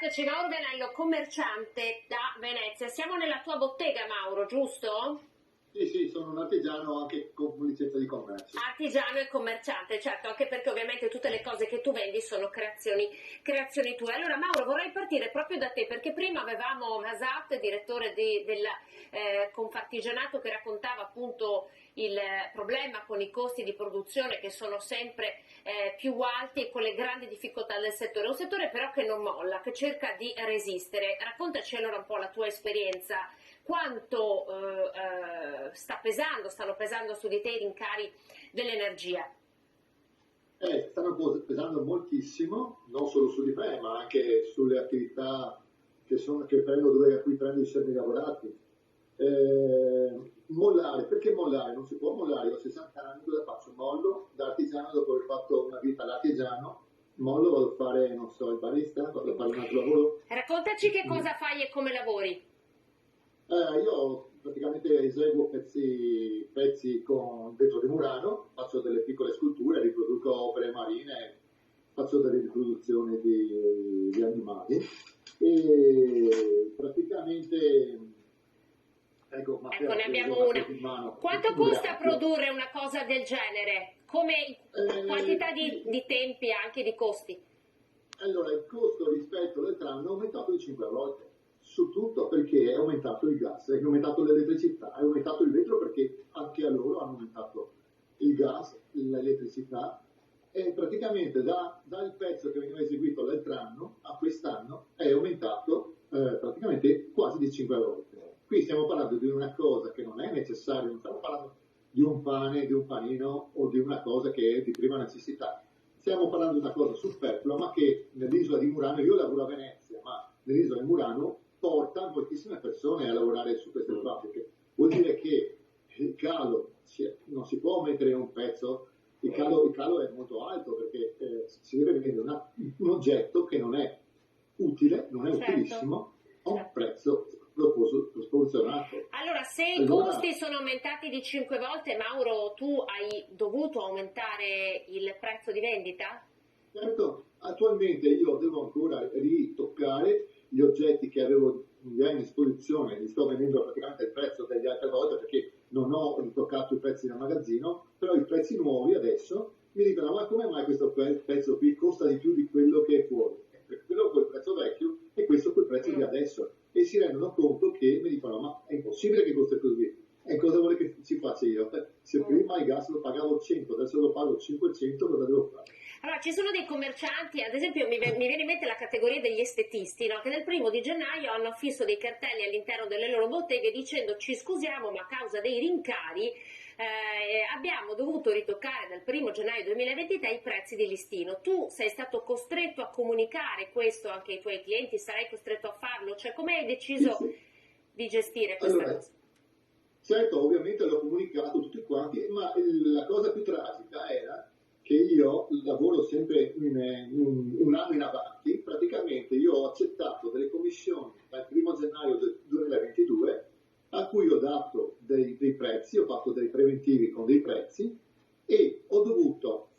Eccoci, Mauro Vianello, commerciante da Venezia. Siamo nella tua bottega, Mauro, giusto? Sì, sono un artigiano anche con licenza di commercio. Artigiano e commerciante, certo, anche perché ovviamente tutte le cose che tu vendi sono creazioni tue. Allora, Mauro, vorrei partire proprio da te, perché prima avevamo Masat, direttore del Confartigianato, che raccontava appunto il problema con i costi di produzione che sono sempre più alti e con le grandi difficoltà del settore. Un settore però che non molla, che cerca di resistere. Raccontaci allora un po' la tua esperienza. Quanto stanno pesando su di te i rincari dell'energia? Stanno pesando moltissimo, non solo su di me, ma anche sulle attività a cui prendo i semilavorati. Mollare, perché mollare? Non si può mollare, io ho 60 anni, cosa faccio? Mollo da artigiano dopo aver fatto una vita da artigiano, mollo, vado a fare, non so, il barista, vado a fare un altro lavoro. Raccontaci che cosa fai e come lavori. Io praticamente eseguo pezzi con vetro di Murano, faccio delle piccole sculture, riproduco opere marine, faccio delle riproduzioni di animali e praticamente ecco, ne abbiamo una. Quanto costa produrre una cosa del genere? Come quantità di tempi e anche di costi? Allora, il costo rispetto all'altro è aumentato di 5 volte. Su tutto perché è aumentato il gas, è aumentato l'elettricità, è aumentato il vetro perché anche a loro hanno aumentato il gas, l'elettricità e praticamente dal pezzo che veniva eseguito l'altro anno a quest'anno è aumentato praticamente quasi di 5 volte. Qui stiamo parlando di una cosa che non è necessaria, non stiamo parlando di un pane, di un panino o di una cosa che è di prima necessità. Stiamo parlando di una cosa superflua, ma che nell'isola di Murano, io lavoro a Venezia, ma nell'isola di Murano porta moltissime persone a lavorare su queste fabbriche. Vuol dire che il calo non si può mettere in un pezzo, il calo è molto alto perché si deve vendere un oggetto che non è utile, non è utilissimo, a un prezzo sproporzionato. Allora, se i costi sono aumentati di 5 volte, Mauro, tu hai dovuto aumentare il prezzo di vendita? Certo, attualmente io devo ancora ritoccare gli oggetti che avevo già in esposizione, li sto vendendo praticamente il prezzo degli altre volte perché non ho ritoccato i prezzi del magazzino, però i prezzi nuovi adesso mi dicono ma come mai questo pezzo qui costa di più di quello che è fuori? Quello col prezzo vecchio e questo col prezzo di adesso e si rendono conto che mi dicono ma è impossibile che costi così. E cosa vuole che ci faccia io? Se prima il gas lo pagavo 100, adesso lo pago 500, cosa devo fare? Allora, ci sono dei commercianti, ad esempio mi viene in mente la categoria degli estetisti, no? Che nel 1° gennaio hanno affisso dei cartelli all'interno delle loro botteghe dicendo ci scusiamo ma a causa dei rincari abbiamo dovuto ritoccare dal 1° gennaio 2023 i prezzi di listino. Tu sei stato costretto a comunicare questo anche ai tuoi clienti, sarai costretto a farlo? Cioè come hai deciso di gestire questa cosa? Certo, ovviamente l'ho comunicato tutti quanti, ma la cosa più tragica era che io lavoro sempre un anno in avanti, praticamente io ho accettato delle commissioni dal 1° gennaio del 2022 a cui ho dato dei prezzi, ho fatto dei preventivi con dei prezzi e ho dovuto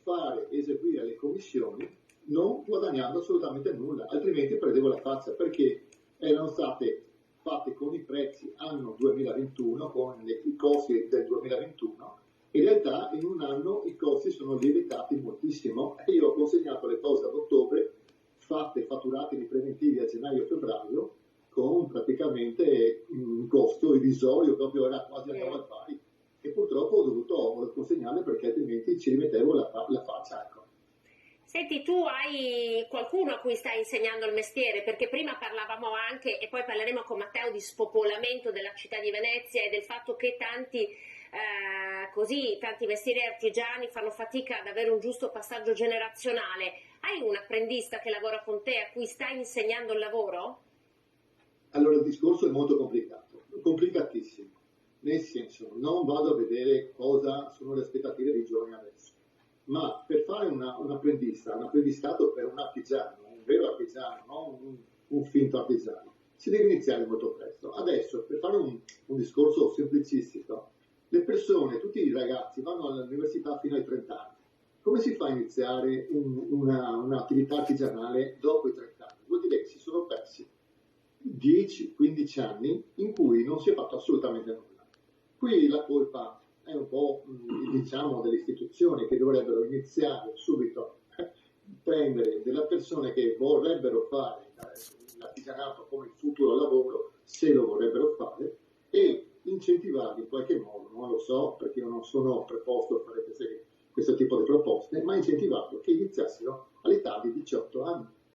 eseguire le commissioni non guadagnando assolutamente nulla, altrimenti perdevo la faccia perché erano state fatte con i prezzi anno 2021, con i costi del 2021. In realtà in un anno i costi sono lievitati moltissimo e io ho consegnato le cose ad ottobre, fatturate di preventivi a gennaio-febbraio, con praticamente un costo irrisorio, proprio era quasi andavo al pari. E purtroppo ho dovuto consegnarle perché altrimenti ci rimettevo la faccia. Ecco. Senti, tu hai qualcuno a cui stai insegnando il mestiere? Perché prima parlavamo anche, e poi parleremo con Matteo, di spopolamento della città di Venezia e del fatto che tanti mestieri artigiani fanno fatica ad avere un giusto passaggio generazionale. Hai un apprendista che lavora con te a cui stai insegnando il lavoro? Allora il discorso è molto complicato, complicatissimo, nel senso non vado a vedere cosa sono le aspettative dei giovani adesso, ma per fare un apprendistato per un artigiano, un vero artigiano, non un finto artigiano, si deve iniziare molto presto. Adesso, per fare un discorso semplicistico, le persone, tutti i ragazzi vanno all'università fino ai 30 anni. Come si fa a iniziare un'attività artigianale dopo i 30 anni? Vuol dire che si sono persi 10-15 anni in cui non si è fatto assolutamente nulla. Qui la colpa è un po', diciamo, delle istituzioni che dovrebbero iniziare subito a prendere delle persone che vorrebbero fare l'artigianato come il futuro lavoro, se lo vorrebbero fare, e incentivarli in qualche modo, non lo so perché io non sono preposto a fare questo tipo di proposte, ma incentivarli che iniziassero all'età di 18 anni.